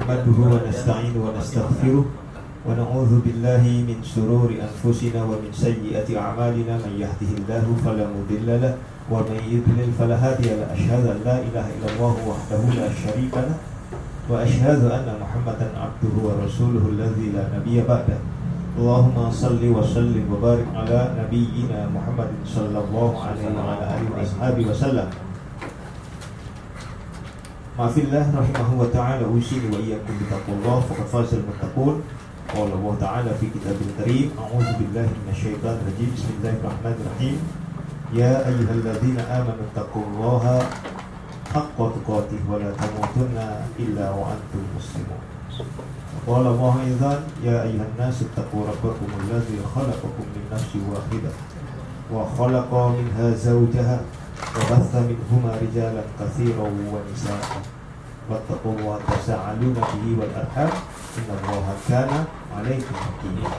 نحمده ونستعينه ونستغفره ونعوذ بالله من شرور أنفسنا ومن سيئات أعمالنا من يهده الله فلا مضل له ومن يضلل فلا هادي له أشهد أن لا إله إلا الله وحده لا شريك له وأشهد أن محمدا عبده ورسوله الذي لا نبي بعده اللهم صل وسلم وبارك على نبينا محمد صلى الله عليه وعلى آله وأصحابه وسلم. Ma'afillah rahimahu wa ta'ala usini wa iyyakum bittaqwallah faqad fazal muttaqun. Qala Allah ta'ala fi kitabil karim a'udzu billahi minasyaitonir rajim. Bismillahirrahmanirrahim. Ya ayyuhalladzina amanu taqullaha haqqa tuqatih wa la tamutunna illa wa antum muslimun. Qala Allah aidan ya ayyuhan nasu taqu rabbakum alladzi khalaqakum min nafsin wahidah wa khalaqa minha zawjaha وبث منهما رجالا كثيرا ونساء واتقوا الله تساءلون به والأرحام إن الله كان عليكم رقيبا.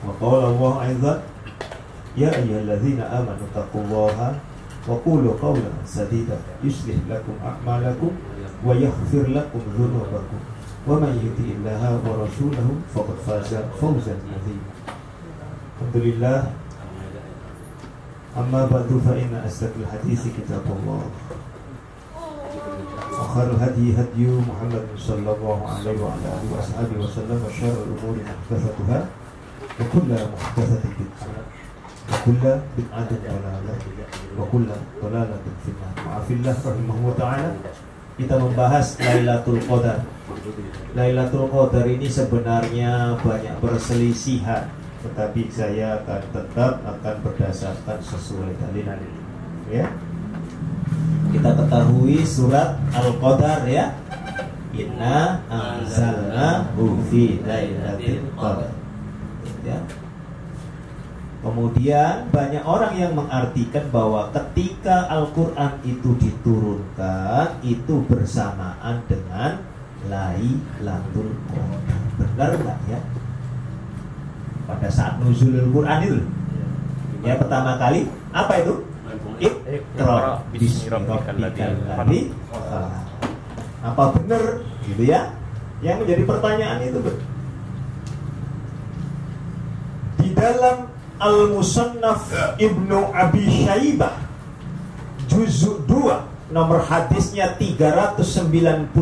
وقال الله أيضا يا أيها الذين آمنوا اتقوا الله وقولوا قولا سديدا يصلح لكم أعمالكم ويغفر لكم ذنوبكم ومن يطع الله ورسوله فقد فاز فوزا عظيما. الحمد لله. أما بعد فإن أصدق الحديث كتاب الله وخير الهدي هدي محمد صلى الله عليه وعلى آله وصحبه وسلم وشر الأمور محدثاتها وكل محدثة بدعة وكل بدعة ضلالة وكل ضلالة في النار. Ma'afillah rahimahu wa ta'ala. Kita membahas Lailatul Qadar. Lailatul Qadar ini sebenarnya banyak perselisihan, tetapi saya akan berdasarkan sesuai dalil. Ya. Kita ketahui surat Al-Qadar ya. Inna anzalnahu fi lailatul qadar. Ya. Kemudian banyak orang yang mengartikan bahwa ketika Al-Qur'an itu diturunkan itu bersamaan dengan Lailatul Qadar. Benar enggak ya? Pada saat nuzulul Quran itu ya, pertama kali apa itu? Iqra bismi rabbikal ladzi khalaq. Apa benar gitu ya? Yang menjadi pertanyaan itu di dalam Al-Musannaf Ibnu Abi Syaibah juzuk 2 nomor hadisnya 396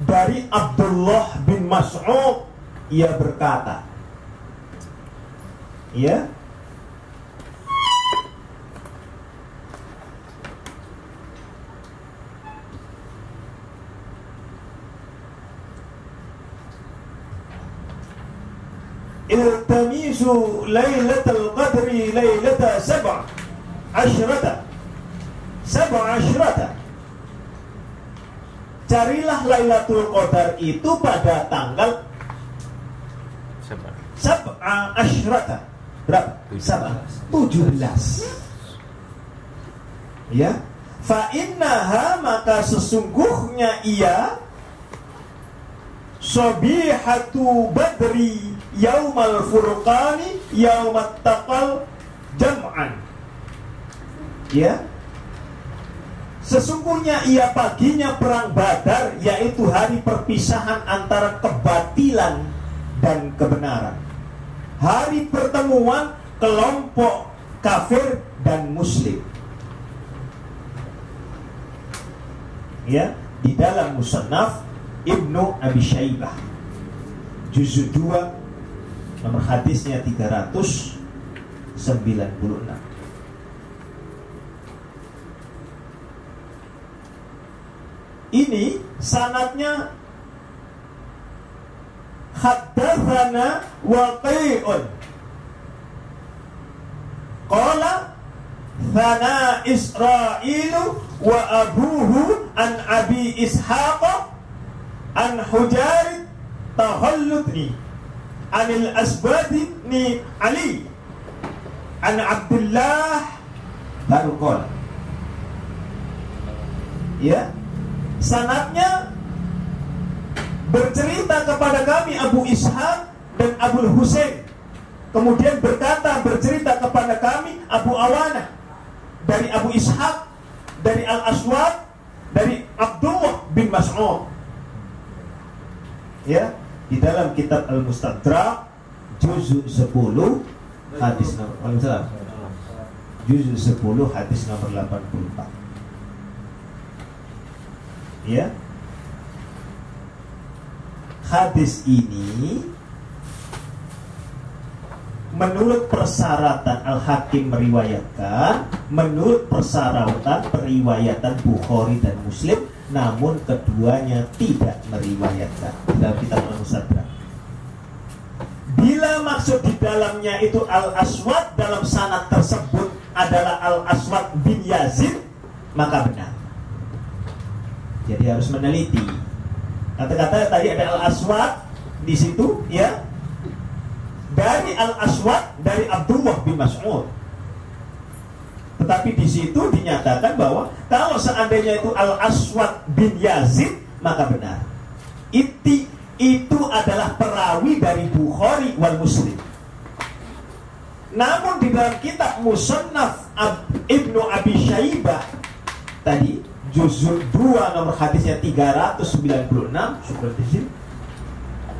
dari Abdullah bin Mas'ud. Ia berkata, ya, iltamisu lailatul qadri lailata sab'a asyrata. Carilah Lailatul Qadar itu pada tanggal Sab'a asyrata. Berapa? 17. Ya. Fa innaha, maka sesungguhnya ia sabihatu badri yaumal furqani yaumat taqal jam'an. Ya. Sesungguhnya ia paginya perang Badar, yaitu hari perpisahan antara kebatilan dan kebenaran. Hari pertemuan kelompok kafir dan muslim. Ya, di dalam Musannaf Ibnu Abi Syaibah juzuk 2 nomor hadisnya 396. Ini sanadnya haddatsana Waqi'un qala thana Isra'ilu wa abuhu an Abi Ishaq an Hujair tahalludni anil Asbadni Ali an Abdullah baru qala. Ya, sanadnya bercerita kepada kami Abu Ishaq dan Abu Husain. Kemudian bercerita kepada kami Abu Awana dari Abu Ishaq, dari Al-Aswad, dari Abdullah bin Mas'ud. Ya, di dalam kitab Al-Mustadrak juz 10 hadis nomor juz 10 hadis nomor 84. Ya. Hadis ini menurut persyaratan Al-Hakim meriwayatkan, menurut persyaratan periwayatan Bukhari dan Muslim, namun keduanya tidak meriwayatkan dalam kitab Al-Mustadrak. Bila maksud di dalamnya itu Al-Aswad, dalam sanad tersebut adalah Al-Aswad bin Yazid, maka benar. Jadi harus meneliti. Kata-kata tadi ada Al-Aswad di situ, ya. Dari Al-Aswad dari Abdullah bin Mas'ud. Tetapi di situ dinyatakan bahwa kalau seandainya itu Al-Aswad bin Yazid, maka benar. Itu adalah perawi dari Bukhari wal Muslim. Namun di dalam kitab Musannaf Ibnu Abi Syaibah tadi juzul 2 nomor hadisnya 396,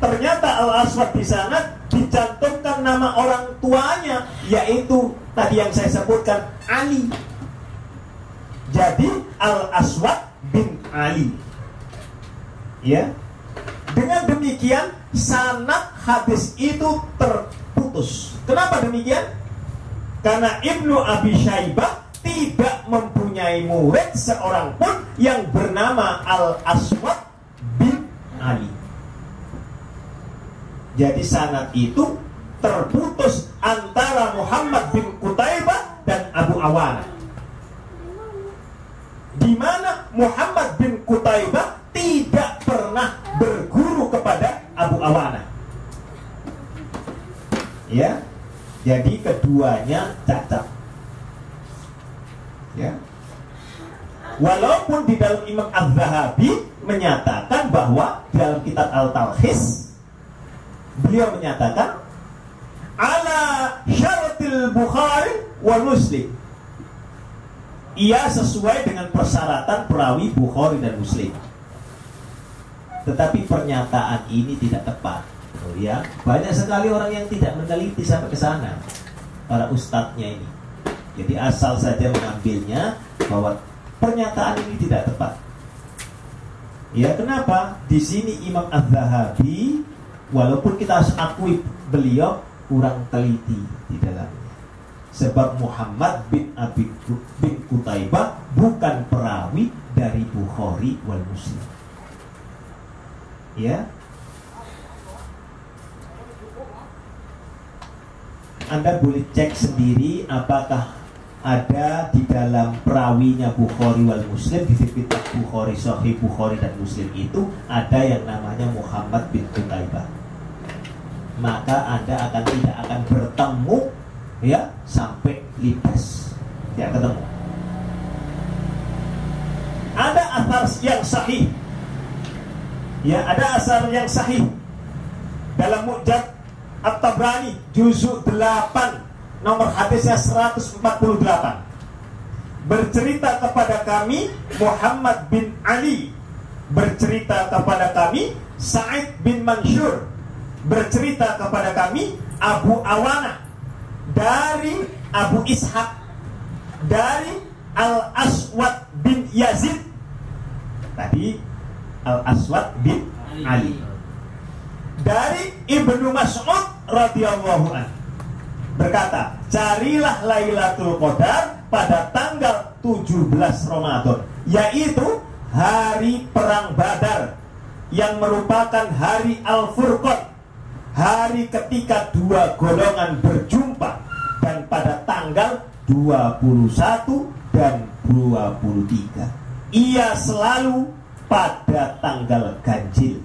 ternyata Al-Aswad di sana dicantumkan nama orang tuanya, yaitu tadi yang saya sebutkan Ali. Jadi Al-Aswad bin Ali. Ya. Dengan demikian sanad hadis itu terputus. Kenapa demikian? Karena Ibnu Abi Syaibah tidak mempunyai murid seorang pun yang bernama Al-Aswad bin Ali. Jadi sanad itu terputus antara Muhammad bin Qutaibah dan Abu Awana, di mana Muhammad bin Qutaibah tidak pernah berguru kepada Abu Awana. Ya, jadi keduanya cacat. Ya. Walaupun di dalam Imam Az-Zahabi menyatakan bahwa dalam kitab Al-Talkhis beliau menyatakan ala syaratil Bukhari wal Muslim. Ia sesuai dengan persyaratan perawi Bukhari dan Muslim. Tetapi pernyataan ini tidak tepat. Oh ya, banyak sekali orang yang tidak meneliti sampai ke sana. Para ustadznya ini. Jadi asal saja mengambilnya bahwa pernyataan ini tidak tepat. Ya, kenapa? Di sini Imam Az-Zahabi, walaupun kita harus akui beliau kurang teliti di dalamnya. Sebab Muhammad bin Qutaibah bukan perawi dari Bukhari wal Muslim. Ya. Anda boleh cek sendiri apakah ada di dalam perawinya Bukhari wal Muslim, di kitab Bukhari, Sahih Bukhari dan Muslim itu ada yang namanya Muhammad bin Qutaibah. Maka Anda tidak akan bertemu, ya, sampai lintas. Tidak ketemu. Ada asar yang sahih. Ya, ada asar yang sahih dalam Mu'jam At-Tabrani juzuk 8 nomor hadisnya 148. Bercerita kepada kami Muhammad bin Ali, bercerita kepada kami Sa'id bin Mansur, bercerita kepada kami Abu Awana dari Abu Ishaq, dari Al-Aswad bin Yazid, tadi Al-Aswad bin Ali, dari Ibnu Mas'ud radhiyallahu anhu berkata, carilah Lailatul Qadar pada tanggal 17 Ramadan, yaitu hari perang Badar, yang merupakan hari Al-Furqan, hari ketika dua golongan berjumpa, dan pada tanggal 21 dan 23. Ia selalu pada tanggal ganjil.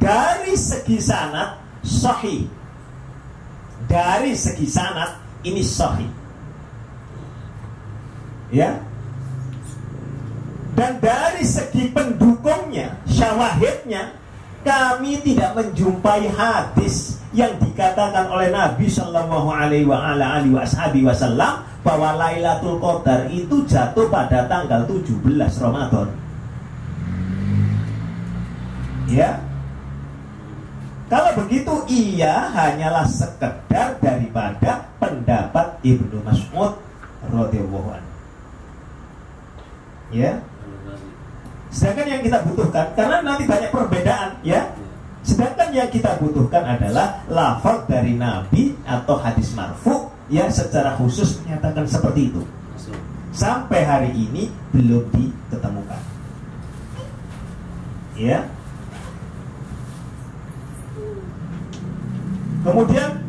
Dari segi sanad sahih. Dari segi sanad ini sahih. Ya. Dan dari segi pendukungnya, syawahidnya, kami tidak menjumpai hadis yang dikatakan oleh Nabi Sallallahu Alaihi Wasallam bahwa Lailatul Qadar itu jatuh pada tanggal 17 Ramadan. ia hanyalah sekedar daripada pendapat Ibnu Mas'ud radhiyallahu anhu. Ya. Sedangkan yang kita butuhkan, karena nanti banyak perbedaan, ya. Sedangkan yang kita butuhkan adalah lafaz dari Nabi atau hadis marfu yang secara khusus menyatakan seperti itu. Sampai hari ini belum diketemukan. Ya. Kemudian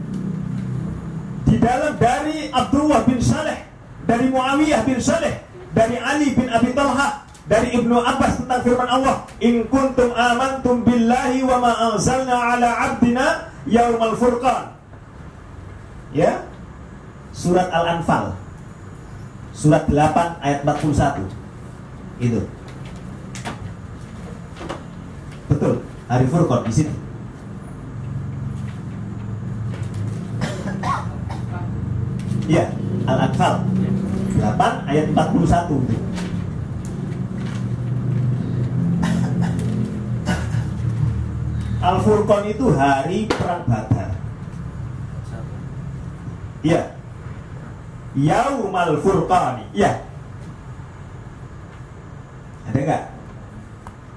di dalam dari Abdullah bin Saleh, dari Muawiyah bin Saleh, dari Ali bin Abi Thalha, dari Ibnu Abbas tentang firman Allah, in kuntum amantum billahi wa ma anzalna ala abdina yaumal furqan. Ya. Surat Al-Anfal. Surat 8 ayat 41. Itu. Betul, hari Furqan di sini. Ya, Al-Anfal 8 ayat 41 itu. Al-Furqan itu hari perang Badar. Ya. Yaumal Furqani. Ya. Ada enggak?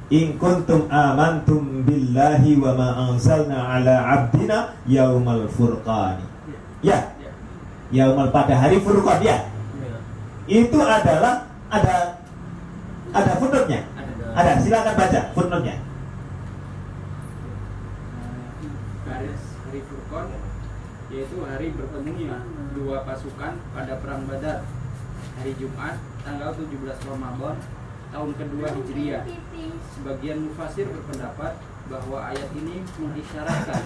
In kuntum amantum billahi wa ma anzalna ala abdina yaumal furqani. Ya. Yaumal pada hari Furqan, ya. Itu adalah ada footnote-nya. Ada, silakan baca footnote-nya. Hari Furqan yaitu hari bertemunya dua pasukan pada perang Badar, hari Jumat tanggal 17 Ramadan tahun kedua Hijriah. Sebagian mufasir berpendapat bahwa ayat ini mengisyaratkan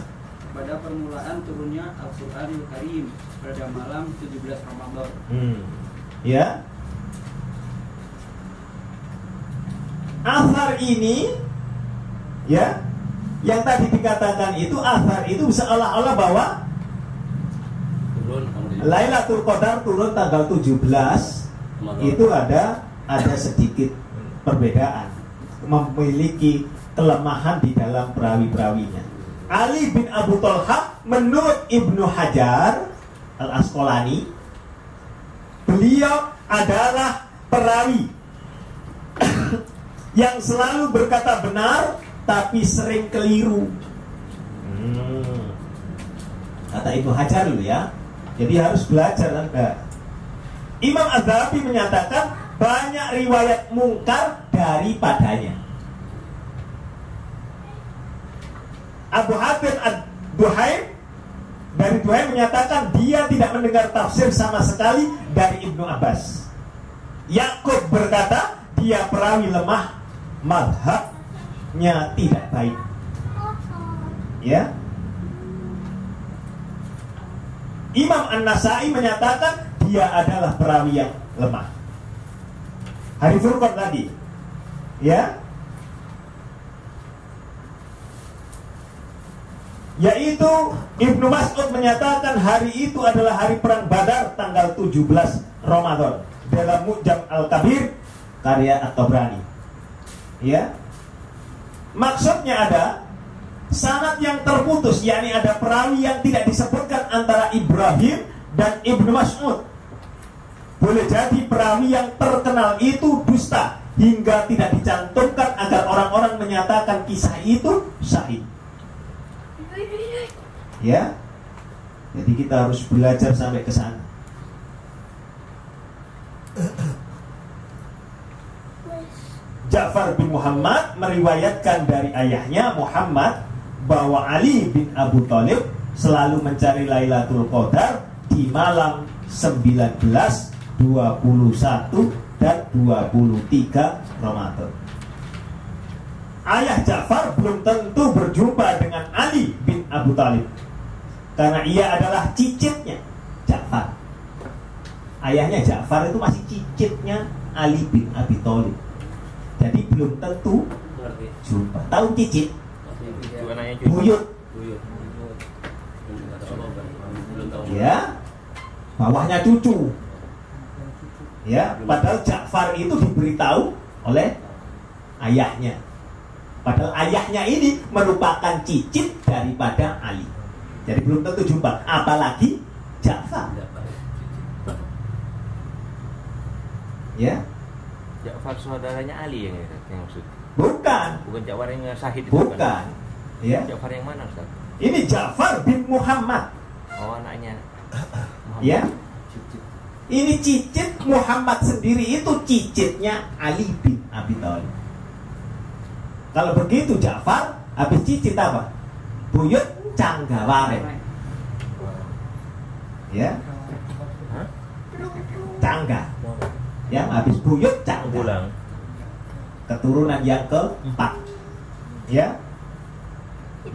pada permulaan turunnya Al-Qur'anul Karim pada malam 17 Ramadan. Ya. Athar ini, ya, yang tadi dikatakan itu athar itu seolah-olah bahwa Lailatul Qadar turun tanggal 17 itu ada sedikit perbedaan, memiliki kelemahan di dalam perawi-perawinya. Ali bin Abu Thalha menurut Ibnu Hajar Al-Asqalani, beliau adalah perawi yang selalu berkata benar tapi sering keliru. Kata Ibnu Hajar dulu, ya. Jadi harus belajar Anda. Imam Az-Zahabi menyatakan banyak riwayat mungkar daripadanya. Abu Hatim Ad-Duhaim dari Duhaim menyatakan dia tidak mendengar tafsir sama sekali dari Ibnu Abbas. Yakub berkata dia perawi lemah, madhabnya tidak baik. Ya. Imam An-Nasai menyatakan dia adalah perawi yang lemah. Hari Furqan tadi, ya, yaitu Ibnu Mas'ud menyatakan hari itu adalah hari perang Badar tanggal 17 Ramadan dalam Mu'jam Al-Kabir karya At-Tabrani. Ya. Maksudnya ada sanad yang terputus, yakni ada perawi yang tidak disebutkan antara Ibrahim dan Ibnu Mas'ud. Boleh jadi perawi yang terkenal itu dusta hingga tidak dicantumkan agar orang-orang menyatakan kisah itu sahih. Ya. Jadi kita harus belajar sampai ke sana. Ja'far bin Muhammad meriwayatkan dari ayahnya Muhammad bahwa Ali bin Abu Thalib selalu mencari Lailatul Qadar di malam 19, 21 dan 23 Ramadan. Ayah Ja'far belum tentu berjumpa dengan Ali bin Abu Thalib karena ia adalah cicitnya Ja'far. Ayahnya Ja'far itu masih cicitnya Ali bin Abi Thalib. Jadi belum tentu jumpa. Tahu cicit? Buyut. Ya, bawahnya cucu. Ya, padahal Ja'far itu diberitahu oleh ayahnya. Padahal ayahnya ini merupakan cicit daripada Ali. Jadi belum tentu jumpa, apalagi Ja'far. Ya? Ja'far saudaranya Ali yang maksud. Bukan. Bukan Ja'far yang syahid itu. Bukan. Ya. Ja'far yang mana, Ustaz? Ini Ja'far bin Muhammad. Oh, anaknya. Ya. Ini cicit Muhammad sendiri, itu cicitnya Ali bin Abi Thalib. Kalau begitu Ja'far habis cicit apa? Buyut Canggaware. Ya. Hah? Cangga. Ya, habis buyut Cangga. Pulang. Keturunan yang keempat. Ya.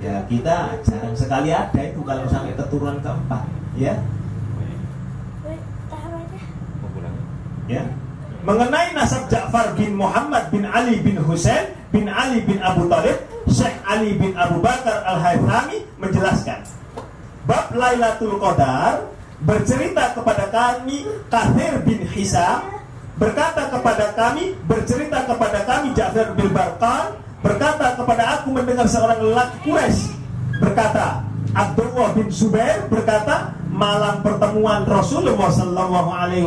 Ya, kita jarang sekali ada itu kalau sampai keturunan keempat. Ya. Mau pulang. Ya. Mengenai nasab Ja'far bin Muhammad bin Ali bin Husain bin Ali bin Abu Thalib, Syekh Ali bin Abu Bakar Al-Haythami menjelaskan, bab Lailatul Qadar bercerita kepada kami Kathir bin Hisam, berkata kepada kami Ja'far bin Barqan, berkata kepada aku mendengar seorang lelaki Quraisy berkata, Abdullah bin Zubair berkata, malam pertemuan Rasulullah sallallahu alaihi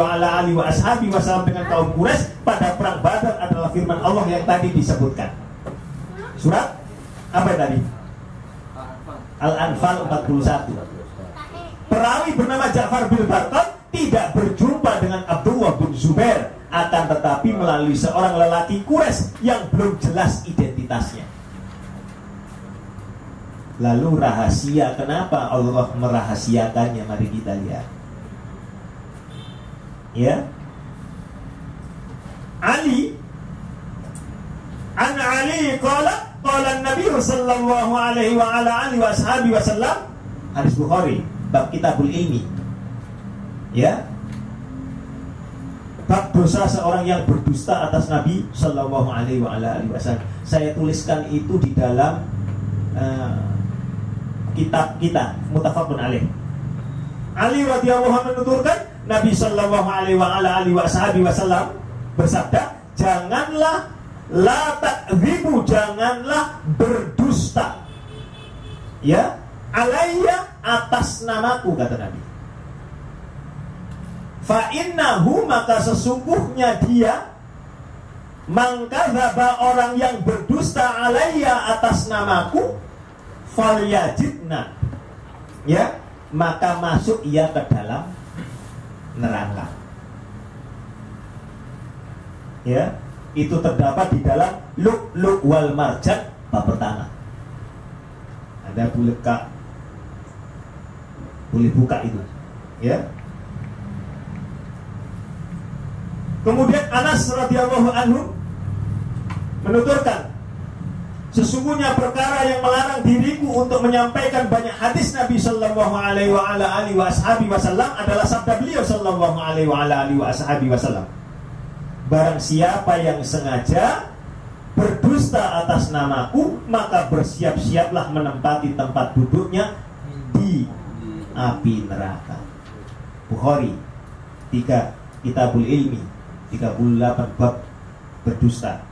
wasallam dengan kaum Quraisy pada perang Badar adalah firman Allah yang tadi disebutkan. Surat apa tadi? Al-Anfal 41. Perawi bernama Ja'far bin Barqan tidak berjumpa dengan Abdullah bin Zubair, akan tetapi melalui seorang lelaki Quraisy yang belum jelas identitasnya. Lalu rahasia, kenapa Allah merahasiakannya? Mari kita lihat. Ya. Ali An Ali qala Nabi sallallahu alaihi wasallam, hadis Bukhari, bab Kitabul Ilmi. Ya. Bab dosa seorang yang berdusta atas Nabi sallallahu alaihi wasallam. Saya tuliskan itu di dalam kitab kita muttafaqun alaih. Ali radhiyallahu anhu menuturkan, Nabi sallallahu alaihi wasallam bersabda, janganlah la takdzibu, janganlah berdusta. Ya, alayya, atas namaku, kata Nabi. Fa innahu, maka sesungguhnya dia, mangkadzaba, orang yang berdusta alayya, atas namaku, falyajidna, ya, maka masuk ia ke dalam neraka. Ya, itu terdapat di dalam Lu'lu' wal Marjan bab pertama. Anda boleh buka itu, ya. Kemudian Anas radhiyallahu anhu menuturkan, sesungguhnya perkara yang melarang diriku untuk menyampaikan banyak hadis Nabi sallallahu alaihi wasallam adalah sabda beliau sallallahu alaihi wasallam. Barang siapa yang sengaja berdusta atas namaku, maka bersiap-siaplah menempati tempat duduknya di api neraka. Bukhari 3 Kitabul Ilmi 38 bab berdusta.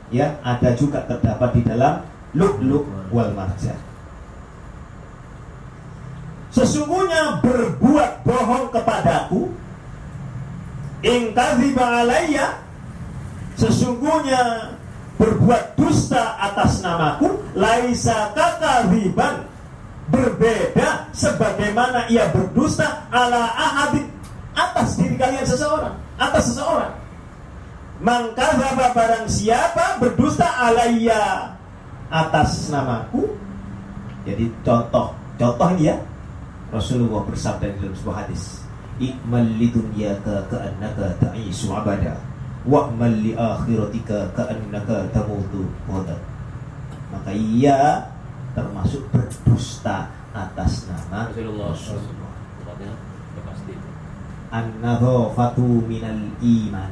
Ya, ada juga terdapat di dalam Lu'lu' wal Marjan. Sesungguhnya berbuat bohong kepadaku, in kadhiba alayya, sesungguhnya berbuat dusta atas namaku, laisa kakadhiban, berbeda sebagaimana ia berdusta ala ahadin, atas diri kalian seseorang, atas seseorang. Mangkadzaba, barang siapa berdusta alayya, atas namaku. Jadi contoh ini ya, Rasulullah bersabda di dalam sebuah hadis, ikmal lidunyaka ka'annaka ta'isu abada wa'mal li akhiratika ka'annaka tamutu ghadan. Maka ia termasuk berdusta atas nama Rasulullah. An-nadhafatu minal iman,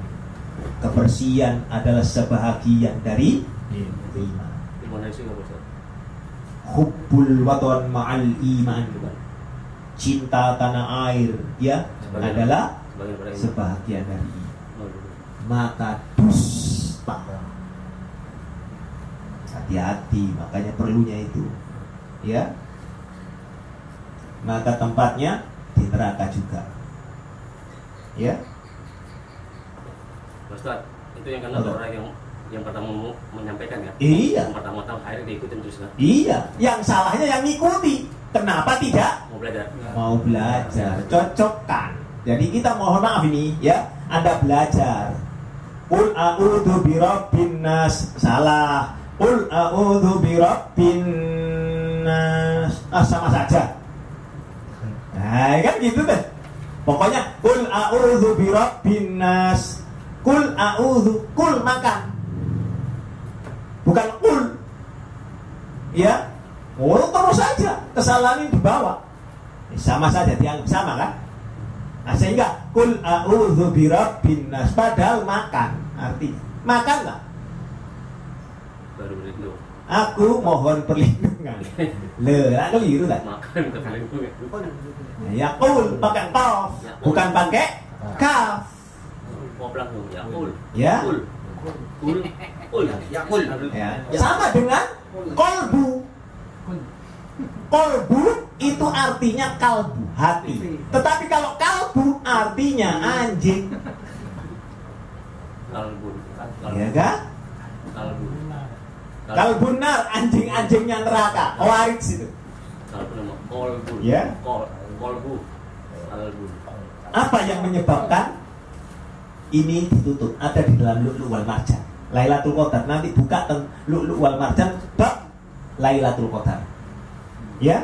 kebersihan adalah sebahagian dari iman. Hubbul watan ma'al iman, cinta tanah air, ya, adalah sebahagian dari iman. Maka dusta, hati-hati, makanya perlunya itu, ya. maka tempatnya di neraka juga. Ya. Ustaz, itu yang kena orang yang pertama menyampaikan ya? Iya. Yang pertama-tama akhirnya diikutin terus kan? Iya, yang salahnya yang ngikuti. Kenapa tidak Mau belajar? mau belajar? Cocokkan. Jadi kita mohon maaf ini ya, Anda belajar. Qul a'udzu birabbin nas, salah. Qul a'udzu birabbin nas, sama saja. Nah, kan gitu deh. Pokoknya qul a'udzu birabbin nas. Qul a'udzu, qul makan. Bukan qul. Ya. Oh, terus saja kesalahan ini dibawa. Sama saja, dianggap sama kan? Nah, sehingga qul a'udzu birabbin nas, padahal makan artinya. Makan enggak? Baru beritahu. Aku mohon perlindungan. Lah, keliru lah. Makan terlindungi. Ya qul pakai qaf, bukan pakai kaf. Mau langsung ya kul. Ya. Kul. Kul. Kul. Ya kul. Ya. Sama dengan kolbu. Kolbu itu artinya kalbu, hati. Tetapi kalau kalbu artinya anjing. Kalbun. Ya kan? Kalbun. Kalbunar, anjing-anjingnya neraka. Khawarij itu. Kalbun nama kolbun. Ya. Kolbu. Kalbun. Apa yang menyebabkan ini ditutup? Ada di dalam Lu'lu' wal Marjan. Lailatul Qadar. Nanti buka Lu'lu' wal Marjan bab Lailatul Qadar. Ya.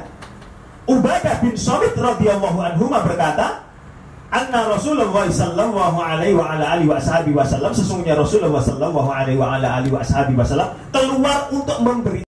Ubadah bin Samit radhiyallahu anhu berkata, anna Rasulullah sallallahu alaihi wa ala alihi wasallam, sesungguhnya Rasulullah sallallahu alaihi wa ala alihi wasallam keluar untuk memberi